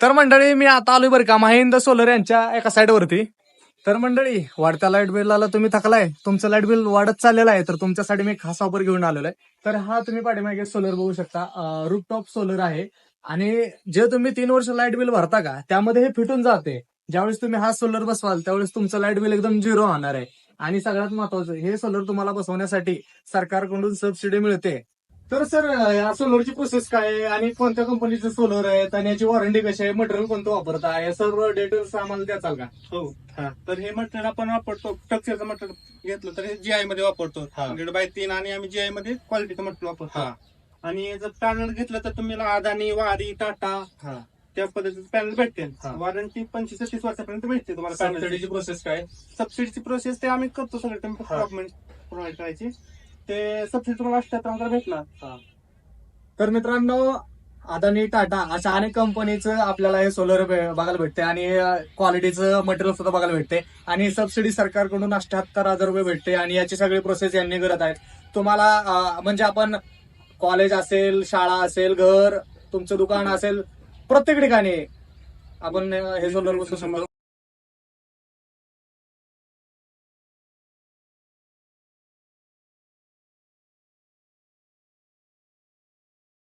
तर मंडळी मी आता आलोय बरं का महेंद्र सोलर यांच्या एका साईड वरती. तर मंडळी वाढत्या लाईट बिलाला तुम्ही थकलाय, तुमचं लाईट बिल वाढत चाललेलं आहे, तर तुमच्यासाठी मी खास ऑफर घेऊन आलेलो आहे. तर हा तुम्ही पाठीमागे सोलर बघू शकता, रूफटॉप सोलर आहे. आणि जे तुम्ही 3 वर्ष लाईट बिल भरता का त्यामध्ये हे फिटून जाते. ज्यावेळेस तुम्ही हा सोलर बसवाल त्यावेळेस तुमचं लाईट बिल एकदम झिरो होणार आहे. आणि सगळ्यात महत्वाचं, हे सोलर तुम्हाला बसवण्यासाठी सरकारकडून सबसिडी मिळते. तर सर, या सोलरची प्रोसेस काय आहे आणि कोणत्या कंपनीचे सोलर आहेत आणि याची वॉरंटी कशी आहे, मटेरियल कोणतं वापरता, या सर्व डिटेल्स आम्हाला द्याचाल का? हो. तर हे मटेरियल आपण वापरतो, स्ट्रक्चरचं मटेरियल घेतलं तर हे जीआय मध्ये वापरतो, हा. 1.5x3 आणि आम्ही जीआय मध्ये क्वालिटीचं मटेरियल वापरतो. हा. आणि जर पॅनल घेतलं तर तुम्हाला अदानी, वारी, टाटा हा. त्या पद्धतीचं पॅनल भेटेल. हा. वॉरंटी 25 ते 30 वर्षापर्यंत भेटते तुम्हाला पॅनल. सबसिडीची प्रोसेस काय? सबसिडीची प्रोसेस ते आम्ही करतो सगळं, तुम्ही हा. डॉक्युमेंट प्रोव्हाइड करायची. ते सबसिडी तुम्हाला 78,000 भेटणार. तर मित्रांनो, अदानी, टाटा अशा अनेक कंपनीचं आपल्याला हे सोलर बघायला भेटते आणि क्वालिटीचं मटेरियल सुद्धा बघायला भेटते. आणि सबसिडी सरकारकडून 78,000 रुपये भेटते आणि याची सगळी प्रोसेस यांनी करत आहेत. तुम्हाला म्हणजे आपण कॉलेज असेल, शाळा असेल, घर, तुमचं दुकान असेल, प्रत्येक ठिकाणी आपण हे सोलर बसवू शकतो.